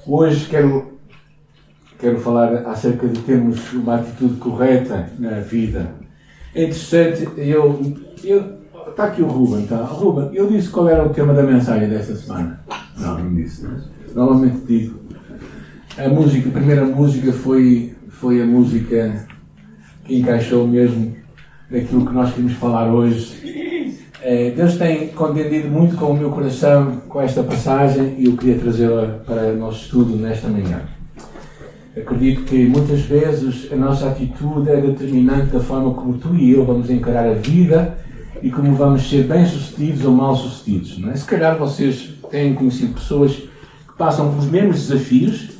Hoje quero falar acerca de termos uma atitude correta na vida. É interessante, está aqui o Ruben, tá? Ruben, eu disse qual era o tema da mensagem desta semana. Não disse. Normalmente digo. A primeira música foi a música que encaixou mesmo naquilo que nós queremos falar hoje. Deus tem contendido muito com o meu coração com esta passagem e eu queria trazê-la para o nosso estudo nesta manhã. Acredito que muitas vezes a nossa atitude é determinante da forma como tu e eu vamos encarar a vida e como vamos ser bem-sucedidos ou mal-sucedidos. Não é? Se calhar vocês têm conhecido pessoas que passam pelos mesmos desafios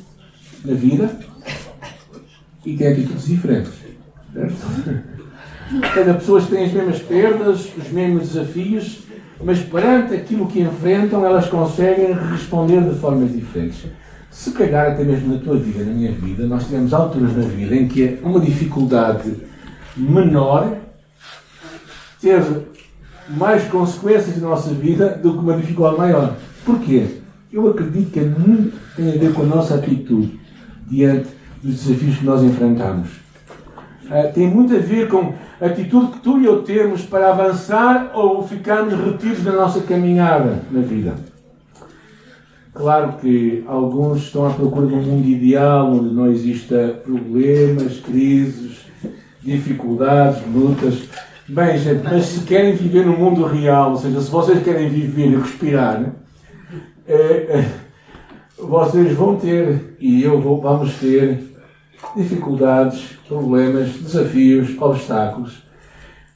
na vida e têm atitudes diferentes. Certo? Cada pessoa tem as mesmas perdas, os mesmos desafios, mas perante aquilo que enfrentam, elas conseguem responder de formas diferentes. Se calhar até mesmo na tua vida, na minha vida, nós tivemos alturas na vida em que uma dificuldade menor teve mais consequências na nossa vida do que uma dificuldade maior. Porquê? Eu acredito que muito tem a ver com a nossa atitude diante dos desafios que nós enfrentamos. Tem muito a ver com a atitude que tu e eu temos para avançar ou ficarmos retidos na nossa caminhada na vida. Claro que alguns estão à procura de um mundo ideal, onde não exista problemas, crises, dificuldades, lutas. Bem, gente, mas se querem viver no mundo real, ou seja, se vocês querem viver e respirar, vocês vão ter, e vamos ter, dificuldades, problemas, desafios, obstáculos.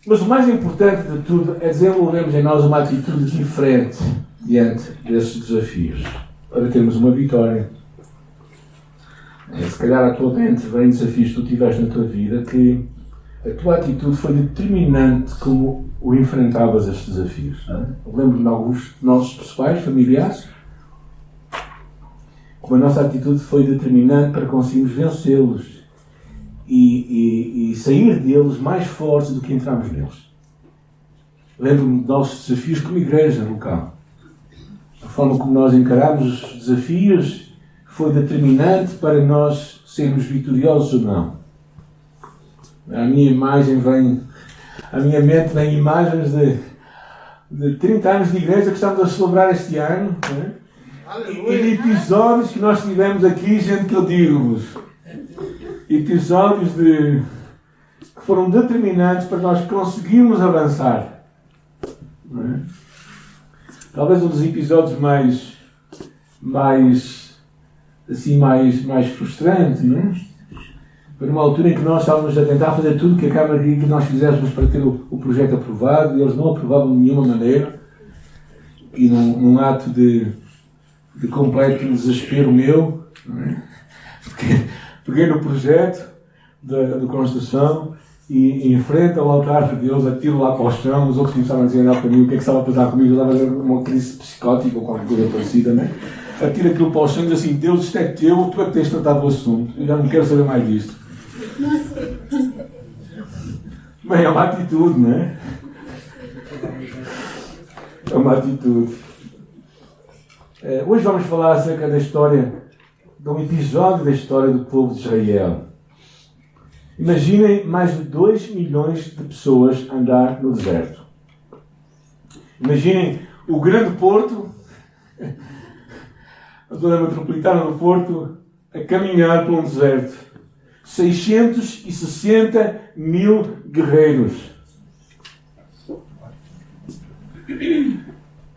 Mas o mais importante de tudo é desenvolvermos em nós uma atitude diferente diante desses desafios, para termos uma vitória. Se calhar atualmente vem desafios que tu tiveste na tua vida que a tua atitude foi determinante como o enfrentavas estes desafios. Eu lembro-me de alguns nossos pessoais, familiares, como a nossa atitude foi determinante para conseguirmos vencê-los e sair deles mais fortes do que entramos neles. Lembro-me de nossos desafios como igreja local. A forma como nós encaramos os desafios foi determinante para nós sermos vitoriosos ou não. À minha mente vem imagens de 30 anos de igreja que estamos a celebrar este ano, né? E de episódios que nós tivemos aqui, gente, que eu digo-vos, episódios que foram determinantes para nós conseguirmos avançar. Não é? Talvez um dos episódios mais frustrantes, não é? Foi numa altura em que nós estávamos a tentar fazer tudo que a Câmara queria que nós fizéssemos para ter o projeto aprovado, e eles não aprovavam de nenhuma maneira, e num ato de completo desespero meu, não é? Peguei no projeto de construção e em frente ao altar de Deus atiro lá para o chão. Os outros começaram a dizer para mim o que é que estava a passar comigo. Eu estava uma crise psicótica ou qualquer coisa parecida, não é? Atiro aquilo para o chão e diz assim: Deus, isto é teu, tu é que tens tratado o assunto, eu já não quero saber mais disto. Bem, é uma atitude, não é? É uma atitude. Hoje vamos falar acerca da história, de um episódio da história do povo de Israel. Imaginem mais de 2 milhões de pessoas andar no deserto. Imaginem o grande Porto, a zona metropolitana do Porto, a caminhar por um deserto. 660 mil guerreiros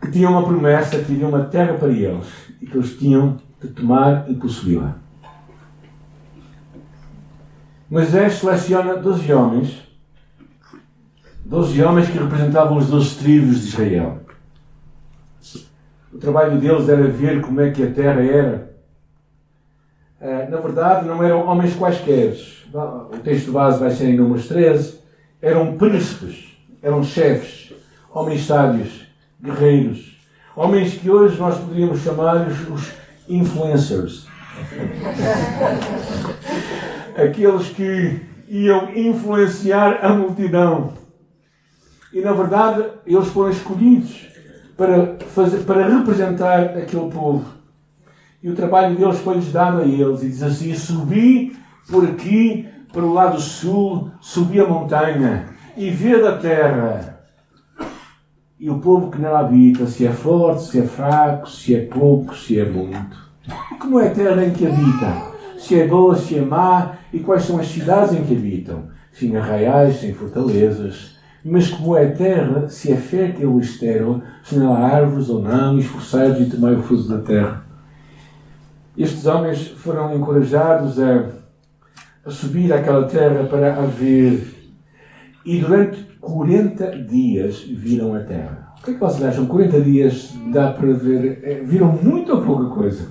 que tinham uma promessa, que havia uma terra para eles e que eles tinham de tomar e possuí-la. Moisés seleciona 12 homens que representavam os 12 tribos de Israel. O trabalho deles era ver como é que a terra era. Na verdade, não eram homens quaisquer. O texto base vai ser em Números 13. Eram príncipes, eram chefes, homens sábios, guerreiros. Homens que hoje nós poderíamos chamar os influencers. Aqueles que iam influenciar a multidão. E, na verdade, eles foram escolhidos para representar aquele povo. E o trabalho deles foi-lhes dado a eles. E diz assim: subi por aqui, para o lado sul, subi a montanha e vi da terra. E o povo que nela habita, se é forte, se é fraco, se é pouco, se é muito. E como é a terra em que habita? Se é boa, se é má, e quais são as cidades em que habitam? Sem arraiais, sem fortalezas. Mas como é a terra, se é fértil ou estéril, se não há árvores ou não, esforçai-vos e tomai o fruto da terra. Estes homens foram encorajados a subir àquela terra para a ver. E durante 40 dias viram a terra. O que é que vocês acham? 40 dias dá para ver? Viram muita ou pouca coisa?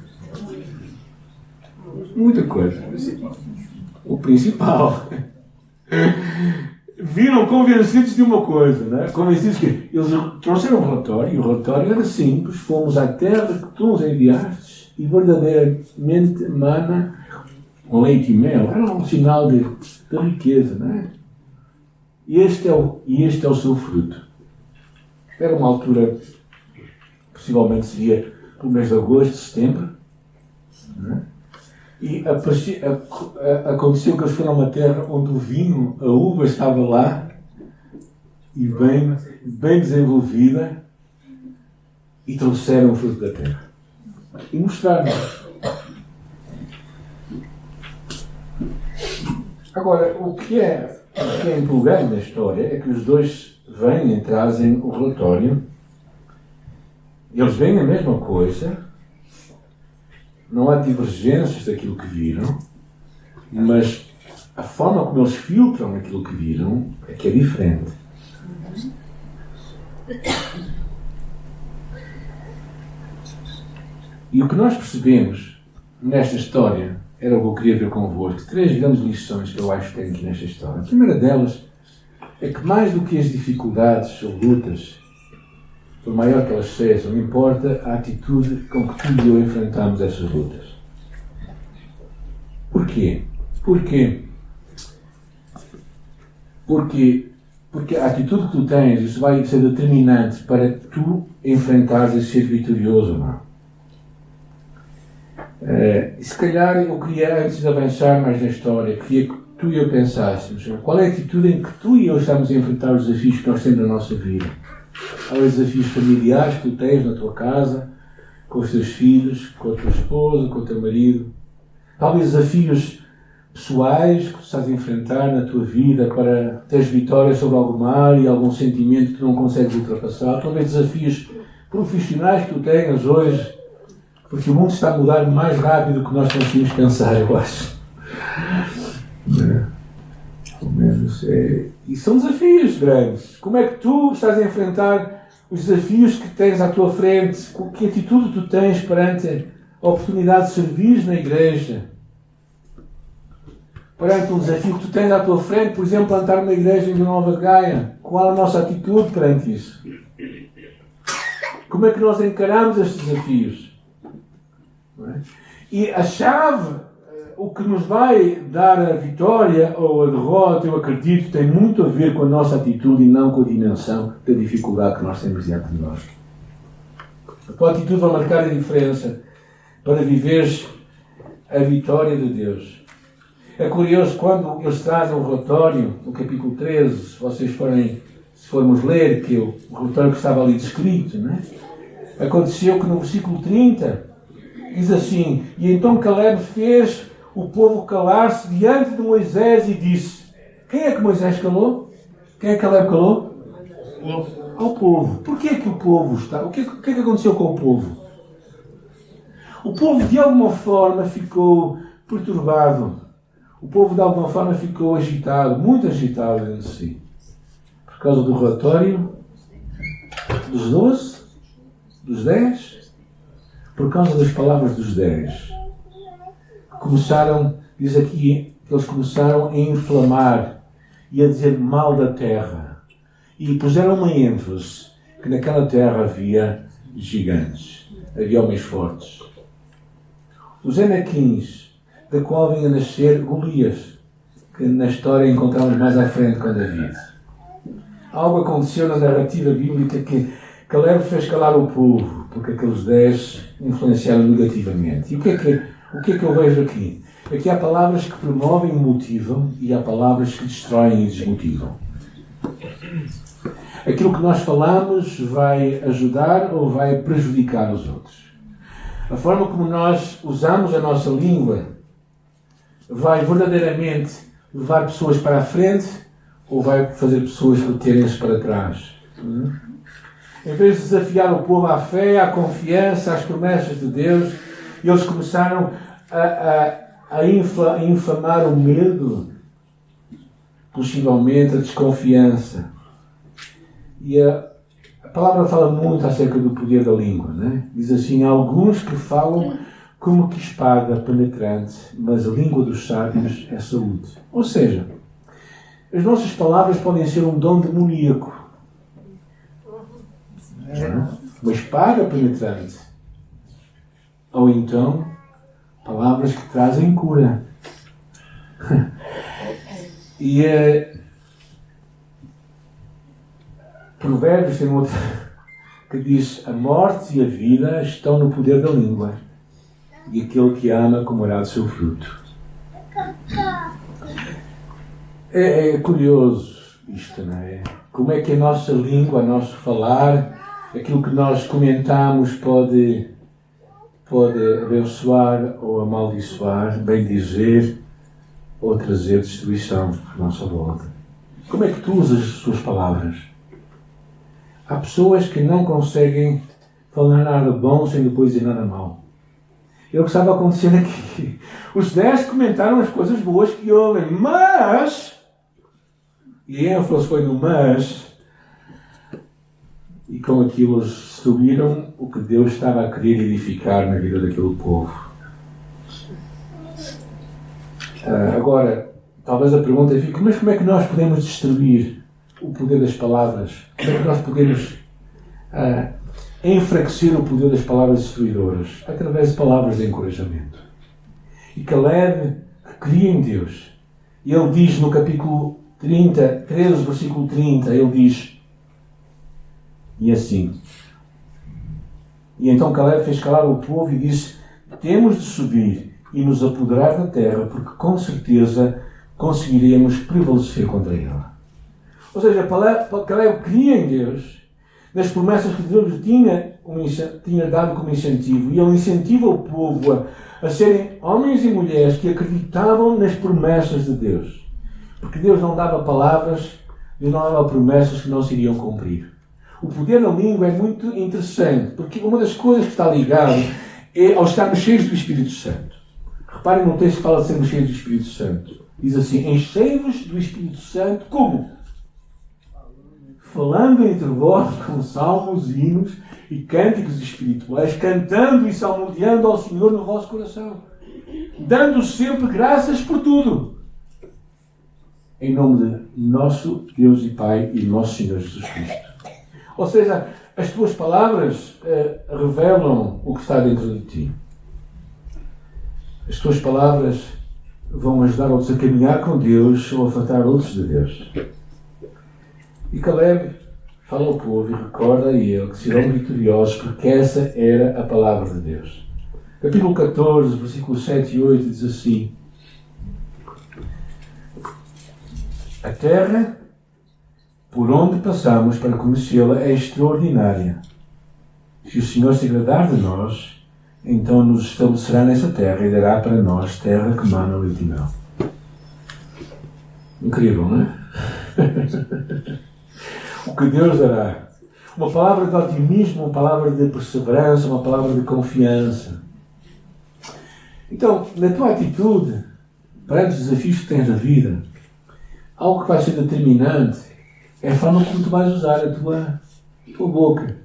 Muita coisa. O principal. Viram convencidos de uma coisa, não é? Convencidos que eles trouxeram um relatório, e o relatório era simples: fomos à terra que tu nos enviastes e verdadeiramente mana com leite e mel. Era um sinal de riqueza, não é? E este é o seu fruto. Era uma altura, possivelmente seria no mês de agosto, setembro, não é? E aconteceu que eles foram a uma terra onde o vinho, a uva estava lá, e bem desenvolvida, e trouxeram o fruto da terra. E mostraram. Agora, o que é empolgante na história é que os dois vêm e trazem o relatório. Eles veem a mesma coisa. Não há divergências daquilo que viram, mas a forma como eles filtram aquilo que viram é que é diferente. E o que nós percebemos nesta história era o que eu queria ver convosco. 3 grandes lições que eu acho que tem aqui nesta história. A primeira delas é que, mais do que as dificuldades ou lutas, por maior que elas sejam, importa a atitude com que tu e eu enfrentamos essas lutas. Porquê? Porque a atitude que tu tens, isso vai ser determinante para tu enfrentares e ser vitorioso ou não. Se calhar eu queria, antes de avançar mais na história, queria que tu e eu pensássemos qual é a atitude em que tu e eu estamos a enfrentar os desafios que nós temos na nossa vida. Há os desafios familiares que tu tens na tua casa, com os teus filhos, com a tua esposa, com o teu marido. Talvez desafios pessoais que tu estás a enfrentar na tua vida para teres vitórias sobre alguma área e algum sentimento que tu não consegues ultrapassar. Talvez desafios profissionais que tu tenhas hoje, porque o mundo está a mudar mais rápido do que nós conseguimos pensar, eu acho. E são desafios grandes. Como é que tu estás a enfrentar os desafios que tens à tua frente? Que atitude tu tens perante a oportunidade de servir na igreja? Perante um desafio que tu tens à tua frente, por exemplo, plantar uma igreja em Vila Nova de Gaia. Qual a nossa atitude perante isso? Como é que nós encaramos estes desafios? Não é? E a chave, o que nos vai dar a vitória ou a derrota, eu acredito, tem muito a ver com a nossa atitude e não com a dimensão da dificuldade que nós temos diante de nós. A tua atitude vai marcar a diferença para viveres a vitória de Deus. É curioso, quando eles trazem o relatório, no capítulo 13, se formos ler, que o relatório que estava ali descrito, não é? Aconteceu que no versículo 30, diz assim: e então Caleb fez o povo calar-se diante de Moisés e disse... Quem é que Moisés calou? Quem é que Caleb calou? Ao povo. Porquê que o povo está... O que é que aconteceu com o povo? O povo de alguma forma ficou perturbado. O povo de alguma forma ficou agitado, muito agitado dentro de si. Por causa do relatório dos 12, dos 10, por causa das palavras dos 10. Diz aqui que eles começaram a inflamar e a dizer mal da terra. E puseram uma ênfase que naquela terra havia gigantes, havia homens fortes. Os Enaquins, da qual vinha a nascer Golias, que na história encontramos mais à frente com David. Algo aconteceu na narrativa bíblica que Caleb fez calar o povo. porque aqueles 10 influenciaram negativamente. E o que é que eu vejo aqui? Aqui há palavras que promovem e motivam e há palavras que destroem e desmotivam. Aquilo que nós falamos vai ajudar ou vai prejudicar os outros. A forma como nós usamos a nossa língua vai verdadeiramente levar pessoas para a frente ou vai fazer pessoas reterem-se para trás. Em vez de desafiar o povo à fé, à confiança, às promessas de Deus, eles começaram a inflamar o medo, possivelmente a desconfiança. E a palavra fala muito acerca do poder da língua, né? Diz assim, há alguns que falam como que espada penetrante, mas a língua dos sábios é saúde. Ou seja, as nossas palavras podem ser um dom demoníaco. Uma espada penetrante. Ou então, palavras que trazem cura. E Provérbios tem outra que diz: a morte e a vida estão no poder da língua, e aquele que ama comerá do seu fruto. É curioso isto, não é? Como é que a nossa língua, o nosso falar, aquilo que nós comentamos pode abençoar ou amaldiçoar, bem dizer ou trazer destruição à nossa volta. Como é que tu usas as suas palavras? Há pessoas que não conseguem falar nada bom sem depois dizer nada mal. É o que estava acontecendo aqui. Os 10 comentaram as coisas boas que ouvem, mas... E a ênfase foi no mas... E com aquilo eles subiram o que Deus estava a querer edificar na vida daquele povo. Agora, talvez a pergunta fique, mas como é que nós podemos destruir o poder das palavras? Como é que nós podemos enfraquecer o poder das palavras destruidoras? Através de palavras de encorajamento. E Caleb cria em Deus. E ele diz no capítulo 13, versículo 30, ele diz, e assim, e então Caleb fez calar o povo e disse, temos de subir e nos apoderar da terra, porque com certeza conseguiremos prevalecer contra ela. Ou seja, Caleb cria em Deus, nas promessas que Deus lhe tinha dado como incentivo, e ele incentiva o povo a serem homens e mulheres que acreditavam nas promessas de Deus. Porque Deus não dava palavras, Deus não dava promessas que não se iriam cumprir. O poder da língua é muito interessante, porque uma das coisas que está ligado é ao estarmos cheios do Espírito Santo. Reparem no texto que fala de sermos cheios do Espírito Santo. Diz assim, enchei-vos do Espírito Santo, como? Falando entre vós com salmos, hinos e cânticos espirituais, cantando e salmodiando ao Senhor no vosso coração, dando sempre graças por tudo. Em nome de nosso Deus e Pai e nosso Senhor Jesus Cristo. Ou seja, as tuas palavras revelam o que está dentro de ti. As tuas palavras vão ajudar outros a caminhar com Deus ou afastar outros de Deus. E Caleb fala ao povo e recorda a ele que serão vitoriosos porque essa era a palavra de Deus. Capítulo 14, versículos 7 e 8 diz assim, a terra por onde passamos para conhecê-la é extraordinária. Se o Senhor se agradar de nós, então nos estabelecerá nessa terra e dará para nós terra que mana leite e mel. Incrível, não é? O que Deus dará. Uma palavra de otimismo, uma palavra de perseverança, uma palavra de confiança. Então, na tua atitude, perante os desafios que tens na vida, algo que vai ser determinante é a forma como tu vais usar a tua boca.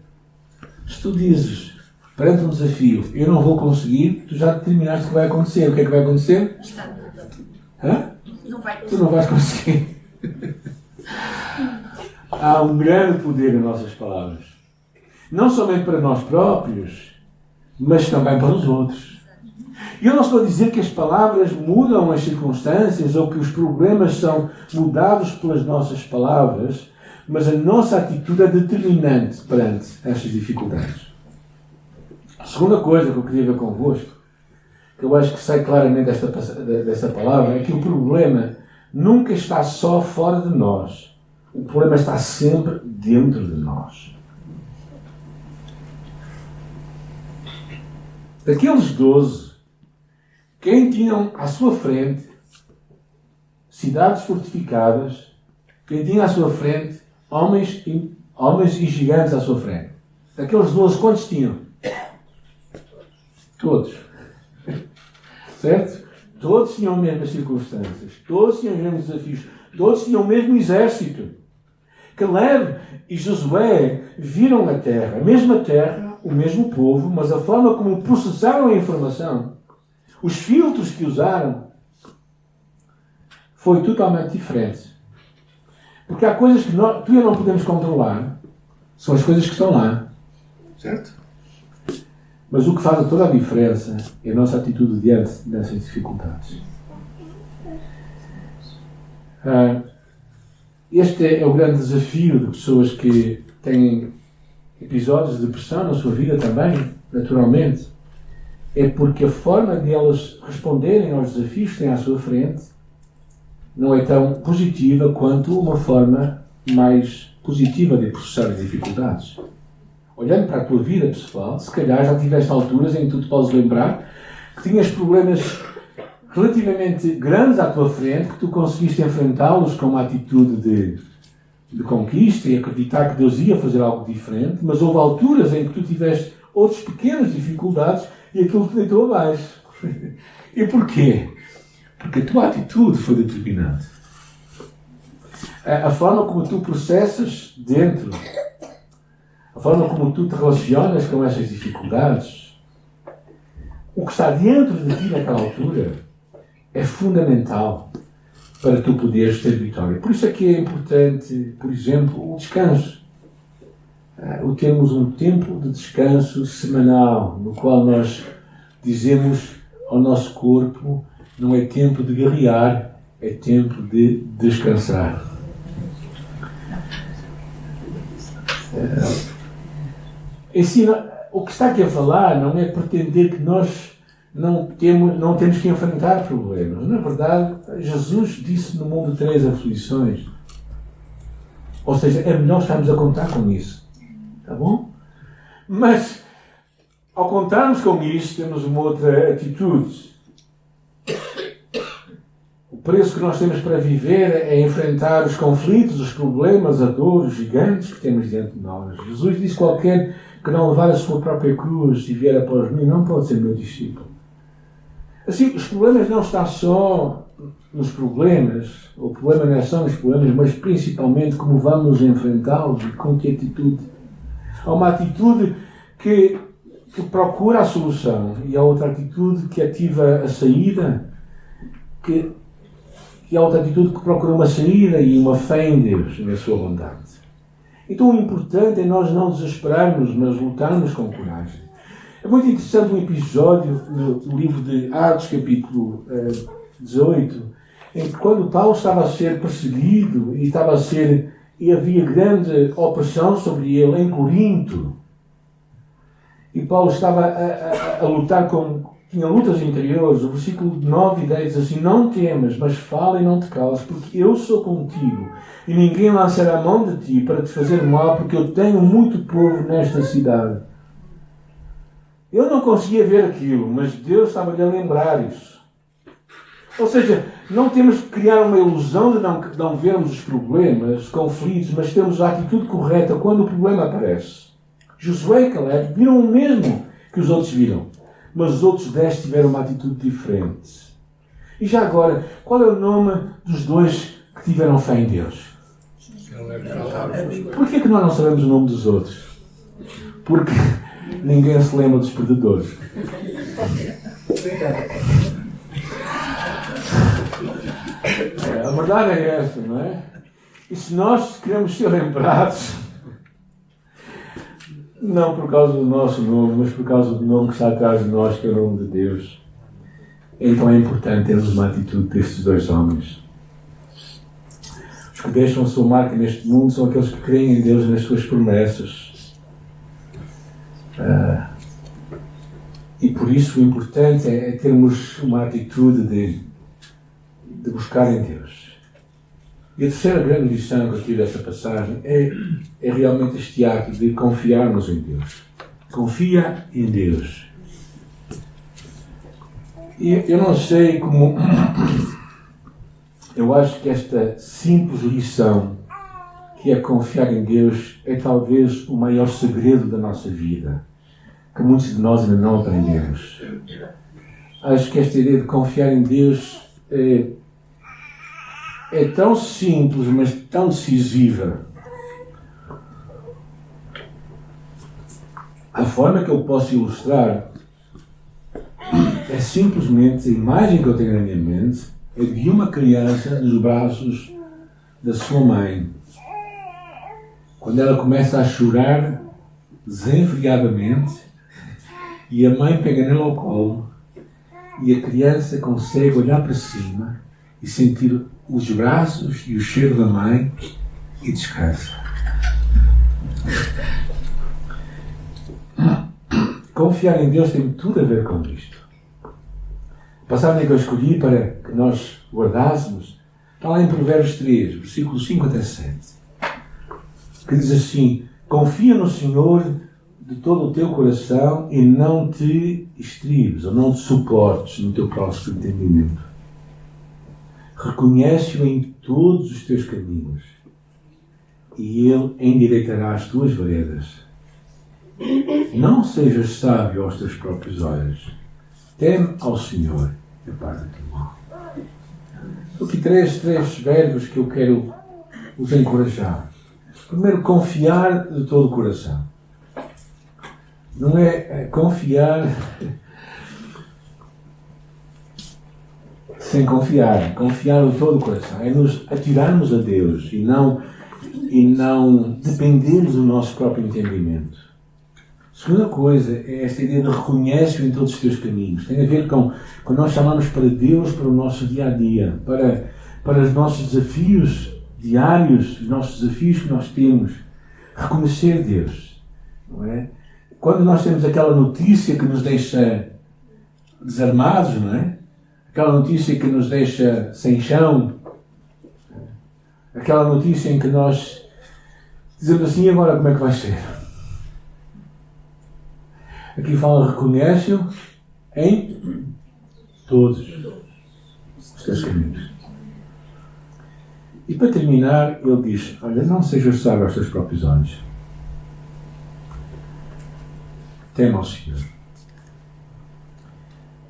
Se tu dizes, perante um desafio, eu não vou conseguir, tu já determinaste o que vai acontecer. O que é que vai acontecer? Hã? Tu não vais conseguir. Há um grande poder em nossas palavras. Não somente para nós próprios, mas também para os outros. E eu não estou a dizer que as palavras mudam as circunstâncias ou que os problemas são mudados pelas nossas palavras, mas a nossa atitude é determinante perante estas dificuldades. A segunda coisa que eu queria ver convosco, que eu acho que sai claramente desta palavra, é que o problema nunca está só fora de nós. O problema está sempre dentro de nós. Daqueles 12, quem tinham à sua frente cidades fortificadas, quem tinha à sua frente homens e gigantes à sua frente. Daqueles 12, quantos tinham? Todos. Certo? Todos tinham as mesmas circunstâncias. Todos tinham os mesmos desafios. Todos tinham o mesmo exército. Caleb e Josué viram a mesma terra, o mesmo povo, mas a forma como processaram a informação, os filtros que usaram, foi totalmente diferente. Porque há coisas que tu e eu não podemos controlar. São as coisas que estão lá. Certo? Mas o que faz toda a diferença é a nossa atitude diante dessas dificuldades. Este é o grande desafio de pessoas que têm episódios de depressão na sua vida também, naturalmente. É porque a forma de elas responderem aos desafios que têm à sua frente não é tão positiva quanto uma forma mais positiva de processar as dificuldades. Olhando para a tua vida pessoal, se calhar já tiveste alturas em que tu te podes lembrar que tinhas problemas relativamente grandes à tua frente, que tu conseguiste enfrentá-los com uma atitude de conquista e acreditar que Deus ia fazer algo diferente, mas houve alturas em que tu tiveste outras pequenas dificuldades e aquilo te deitou abaixo. E porquê? Porque a tua atitude foi determinante. A forma como tu processas dentro, a forma como tu te relacionas com essas dificuldades, o que está dentro de ti naquela altura, é fundamental para tu poderes ter vitória. Por isso é que é importante, por exemplo, o descanso. O termos um tempo de descanso semanal, no qual nós dizemos ao nosso corpo: não é tempo de guerrear, é tempo de descansar. O que está aqui a falar não é pretender que nós não temos que enfrentar problemas. Na verdade, Jesus disse: no mundo 3 aflições. Ou seja, é melhor estarmos a contar com isso. Tá bom? Mas, ao contarmos com isso, temos uma outra atitude. O preço que nós temos para viver é enfrentar os conflitos, os problemas, a dor, os gigantes que temos diante de nós. Jesus disse: qualquer que não levar a sua própria cruz e vier após mim não pode ser meu discípulo. Assim, os problemas não estão só nos problemas, o problema não é só nos problemas, mas principalmente como vamos enfrentá-los e com que atitude. Há uma atitude que procura a solução e há outra atitude que ativa a saída, que há outra atitude que procura uma saída e uma fé em Deus, na sua vontade. Então o importante é nós não desesperarmos, mas lutarmos com coragem. É muito interessante um episódio no livro de Atos, capítulo 18, em que quando Paulo estava a ser perseguido e havia grande opressão sobre ele em Corinto, e Paulo estava a lutar tinha lutas interiores. O versículo 9 e 10 diz assim: não temas, mas fala e não te cales, porque eu sou contigo, e ninguém lançará a mão de ti para te fazer mal, porque eu tenho muito povo nesta cidade. Eu não conseguia ver aquilo, mas Deus estava-lhe a lembrar isso. Ou seja, não temos que criar uma ilusão de não vermos os problemas, os conflitos, mas temos a atitude correta quando o problema aparece. Josué e Caleb viram o mesmo que os outros viram, mas os outros 10 tiveram uma atitude diferente. E já agora, qual é o nome dos dois que tiveram fé em Deus? Porquê é que nós não sabemos o nome dos outros? Porque ninguém se lembra dos perdedores. A verdade é esta, não é? E se nós queremos ser lembrados, não por causa do nosso nome, mas por causa do nome que está atrás de nós, que é o nome de Deus, então é importante termos uma atitude destes dois homens. Os que deixam a sua marca neste mundo são aqueles que creem em Deus e nas suas promessas. por isso o importante é termos uma atitude de buscar em Deus. E a terceira grande lição que eu tive dessa passagem é realmente este ato de confiarmos em Deus. Confia em Deus. E eu não sei como... Eu acho que esta simples lição, que é confiar em Deus, é talvez o maior segredo da nossa vida, que muitos de nós ainda não aprendemos. Acho que esta ideia de confiar em Deus é tão simples, mas tão decisiva. A forma que eu posso ilustrar é simplesmente a imagem que eu tenho na minha mente é de uma criança nos braços da sua mãe. Quando ela começa a chorar desenfreadamente e a mãe pega nela ao colo e a criança consegue olhar para cima e sentir os braços e o cheiro da mãe e descansa. Confiar em Deus tem tudo a ver com isto. A passagem que eu escolhi para que nós guardássemos está lá em Provérbios 3, versículos 5 até 7, que diz assim: confia no Senhor de todo o teu coração e não te estribes, ou não te suportes no teu próprio entendimento. Reconhece-o em todos os teus caminhos e Ele endireitará as tuas veredas. Não sejas sábio aos teus próprios olhos. Teme ao Senhor e aparta do mal. Aqui três verbos que eu quero os encorajar. Primeiro, confiar de todo o coração. Não é confiar sem confiar. Confiar de todo o coração. É nos atirarmos a Deus e não dependermos do nosso próprio entendimento. Segunda coisa é esta ideia de reconhece-o em todos os teus caminhos. Tem a ver com quando nós chamamos para Deus, para o nosso dia-a-dia, para os nossos desafios diários, os nossos desafios que nós temos. Reconhecer Deus. Não é? Quando nós temos aquela notícia que nos deixa desarmados, não é? Aquela notícia que nos deixa sem chão, aquela notícia em que nós dizemos assim: e agora como é que vai ser? Aqui fala, reconhece-o em todos os teus caminhos. E para terminar, ele diz: olha, não sejas sábio aos teus próprios olhos. Teme ao Senhor.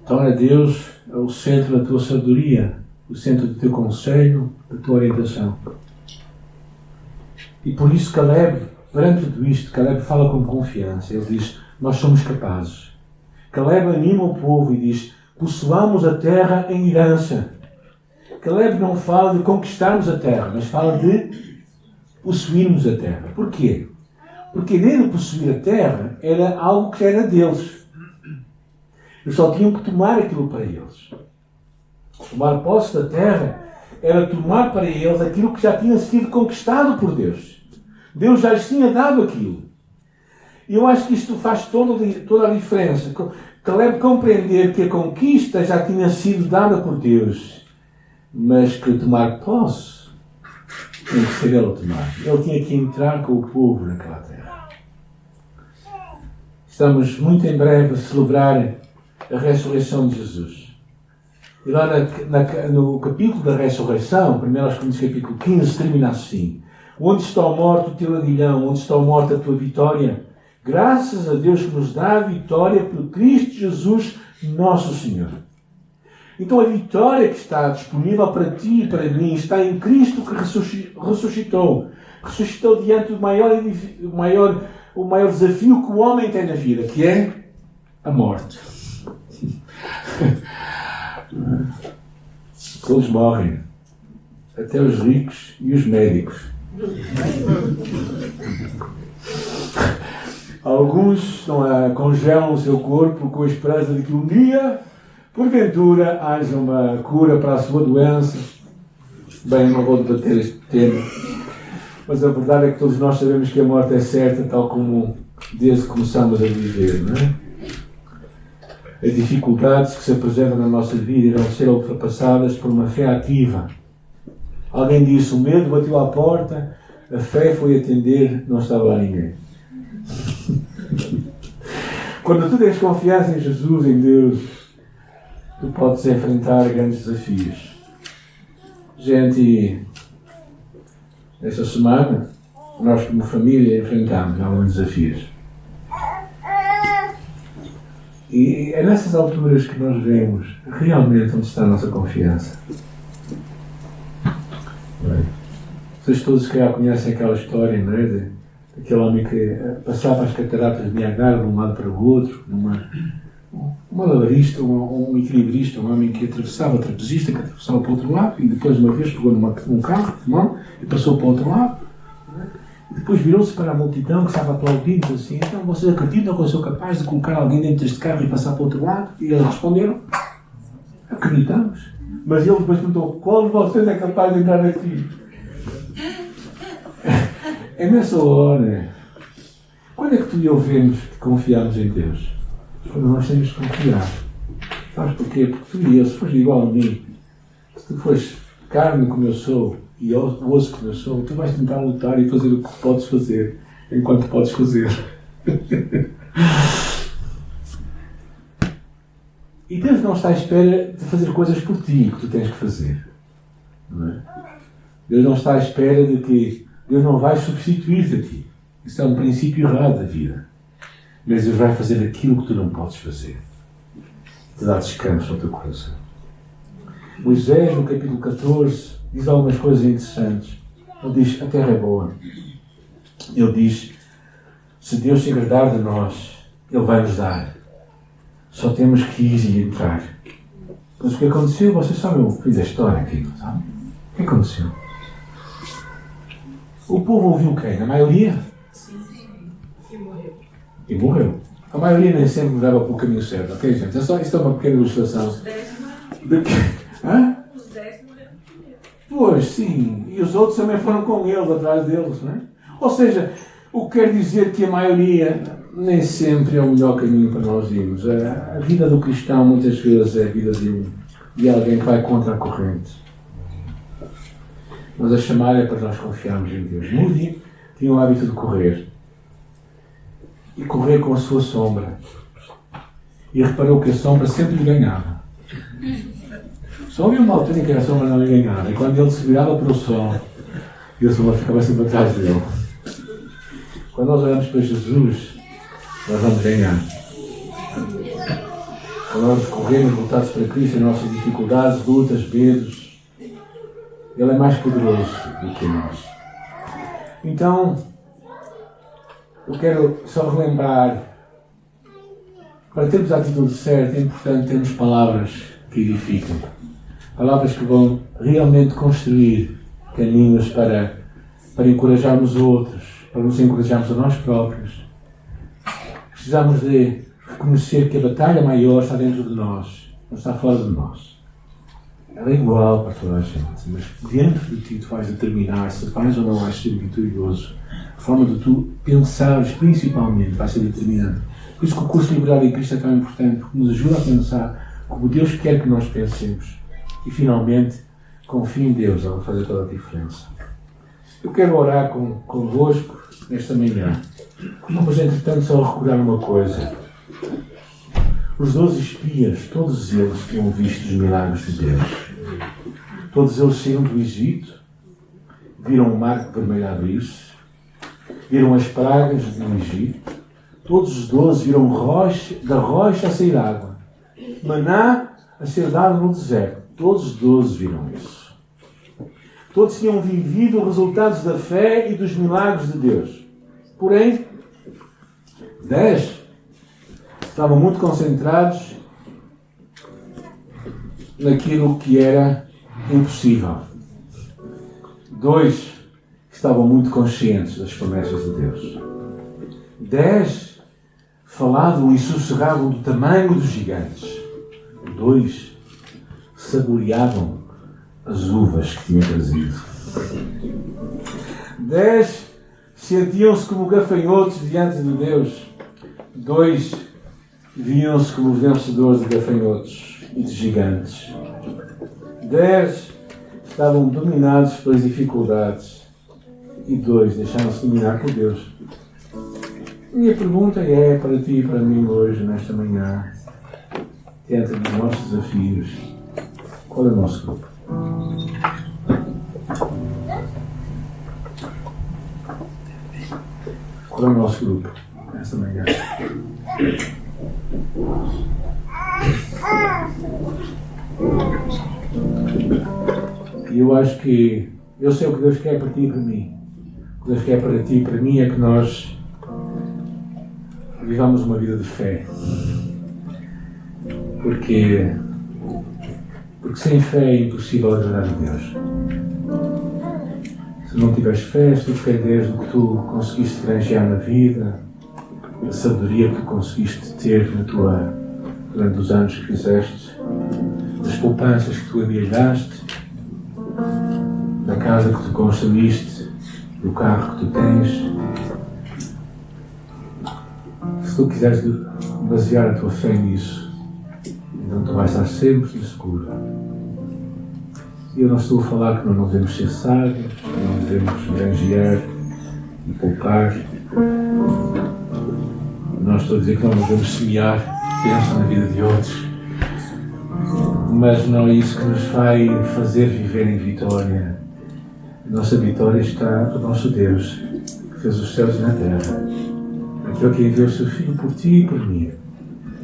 Torna Deus o centro da tua sabedoria, o centro do teu conselho, da tua orientação. E por isso Caleb, perante tudo isto, Caleb fala com confiança. Ele diz: nós somos capazes. Caleb anima o povo e diz: possuamos a terra em herança. Caleb não fala de conquistarmos a terra, mas fala de possuirmos a terra. Porquê? Porque dele possuir a terra era algo que era deles. Eles só tinham que tomar aquilo para eles. Tomar posse da terra era tomar para eles aquilo que já tinha sido conquistado por Deus. Deus já lhes tinha dado aquilo. E eu acho que isto faz toda a diferença. Caleb compreender que a conquista já tinha sido dada por Deus, mas que tomar posse tinha que ser ele a tomar. Ele tinha que entrar com o povo naquela terra. Estamos muito em breve a celebrar a ressurreição de Jesus. E lá no capítulo da ressurreição, 1 Coríntios capítulo 15, termina assim: onde está a morte o teu aguilhão, onde está a morte a tua vitória? Graças a Deus que nos dá a vitória por Cristo Jesus, nosso Senhor. Então a vitória que está disponível para ti e para mim está em Cristo que ressuscitou. Ressuscitou diante do maior desafio que o homem tem na vida, que é a morte. Todos morrem. Até os ricos e os médicos. Alguns congelam o seu corpo com a esperança de que um dia, porventura, haja uma cura para a sua doença. Bem, não vou debater este tema, mas a verdade é que todos nós sabemos que a morte é certa, tal como desde que começamos a viver, não é? As dificuldades que se apresentam na nossa vida irão ser ultrapassadas por uma fé ativa. Alguém disse, o medo bateu à porta, a fé foi atender, não estava lá ninguém. Quando tu tens confiança em Jesus, em Deus, tu podes enfrentar grandes desafios. Gente, esta semana, nós como família enfrentamos alguns desafios. E é nessas alturas que nós vemos realmente onde está a nossa confiança. Vocês todos que já conhecem aquela história, não é? Daquele homem que passava as cataratas de Niagara de um lado para o outro, um malabarista, um equilibrista, um homem que atravessava, trapezista, que atravessava para o outro lado, e depois uma vez pegou num carro, e passou para o outro lado. E depois virou-se para a multidão que estava aplaudindo assim, então vocês acreditam que eu sou capaz de colocar alguém dentro deste carro e passar para o outro lado? E eles responderam, acreditamos. Mas ele depois perguntou, qual de vocês é capaz de entrar aqui? É nessa hora. Quando é que tu e eu vemos que confiamos em Deus? Quando nós temos que confiar. Sabes porquê? Porque tu e eu, se fores igual a mim, se tu fores carne como eu sou e osso como eu sou, tu vais tentar lutar e fazer o que podes fazer enquanto podes fazer. E Deus não está à espera de fazer coisas por ti que tu tens que fazer. Não é? Deus não está à espera de que Deus não vai substituir-te a ti. Isso é um princípio errado da vida. Mas Deus vai fazer aquilo que tu não podes fazer. Te dá descanso ao teu coração. Moisés, no capítulo 14, diz algumas coisas interessantes. Ele diz, a terra é boa. Ele diz, se Deus se agradar de nós, Ele vai nos dar. Só temos que ir e entrar. Mas o que aconteceu, vocês sabem o fim da história aqui, não sabem? O que aconteceu? O povo ouviu quem? A maioria? Sim. E morreu. E morreu. A maioria nem sempre leva para o caminho certo, ok, gente? Isto é uma pequena ilustração. Os 10 morreram. Hã? Os 10 morreram primeiro. Pois, sim. E os outros também foram com eles, atrás deles, não é? Ou seja, o que quer dizer que a maioria nem sempre é o melhor caminho para nós irmos. A vida do cristão muitas vezes é a vida de alguém que vai contra a corrente. Mas a chamada é para nós confiarmos em Deus. Moody tinha o hábito de correr. E correr com a sua sombra. E reparou que a sombra sempre lhe ganhava. Só havia uma altura em que a sombra não lhe ganhava. E quando ele se virava para o sol, e a sombra ficava sempre atrás dele. Quando nós olhamos para Jesus, nós vamos ganhar. Quando nós corremos voltados para Cristo, as nossas dificuldades, lutas, medos, Ele é mais poderoso do que nós. Então, eu quero só relembrar, para termos a atitude certa, é importante termos palavras que edificam. Palavras que vão realmente construir caminhos para encorajarmos outros, para nos encorajarmos a nós próprios. Precisamos de reconhecer que a batalha maior está dentro de nós, não está fora de nós. Ela é igual para toda a gente, mas dentro de ti tu vais determinar se vais ou não vais ser vitorioso. A forma de tu pensares, principalmente, vai ser determinante. Por isso que o curso de Liberdade em Cristo é tão importante, porque nos ajuda a pensar como Deus quer que nós pensemos. E, finalmente, confie em Deus, ela vai fazer toda a diferença. Eu quero orar convosco nesta manhã. Vamos, entretanto, só recordar uma coisa. Os 12 espias, todos eles tinham visto os milagres de Deus. Todos eles saíram do Egito, viram o mar vermelho abrir-se, viram as pragas do Egito. Todos os 12 viram da rocha a sair água, maná a ser dado no deserto. Todos os 12 viram isso. Todos tinham vivido os resultados da fé e dos milagres de Deus. Porém, 10 estavam muito concentrados naquilo que era impossível. 2 estavam muito conscientes das promessas de Deus. 10 falavam e sossegavam do tamanho dos gigantes. 2 saboreavam as uvas que tinham trazido. 10 sentiam-se como gafanhotos diante de Deus. 2 viam-se como vencedores de gafanhotos e de gigantes. 10 estavam dominados pelas dificuldades e 2 deixaram-se dominar por Deus. Minha pergunta é para ti e para mim hoje, nesta manhã, diante dos nossos desafios, qual é o nosso grupo? Qual é o nosso grupo nesta manhã? E eu acho que eu sei o que Deus quer para ti e para mim. O que Deus quer para ti e para mim é que nós vivamos uma vida de fé. Porque sem fé é impossível agradar a Deus. Se não tiveres fé, se tu dependeres do que tu conseguiste granjear na vida, da sabedoria que tu conseguiste ter durante os anos que fizeste, das poupanças que tu amealhaste, da casa que tu construíste, do carro que tu tens, se tu quiseres basear a tua fé nisso, então tu vais estar sempre inseguro. E eu não estou a falar que nós não devemos ser sábios, que não devemos granjear e poupar. Não estou a dizer que não devemos semear bênção na vida de outros. Mas não é isso que nos vai fazer viver em vitória. A nossa vitória está no nosso Deus, que fez os céus e a terra. Aquele que enviou o seu Filho por ti e por mim,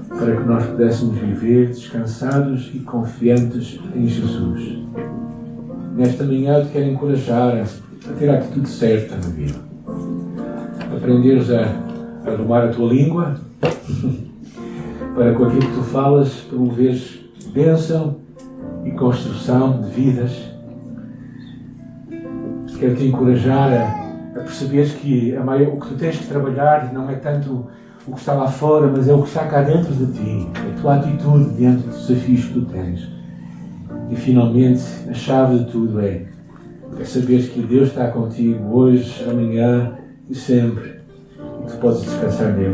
para que nós pudéssemos viver descansados e confiantes em Jesus. Nesta manhã eu te quero encorajar a ter a atitude certa na vida. Aprenderes a domar a tua língua, para com aquilo que tu falas promoveres bênção e construção de vidas. Quero te encorajar a perceberes que o que tu tens que trabalhar não é tanto o que está lá fora, mas é o que está cá dentro de ti, a tua atitude diante dos desafios que tu tens. E finalmente, a chave de tudo é saberes que Deus está contigo hoje, amanhã e sempre, e tu podes descansar nele.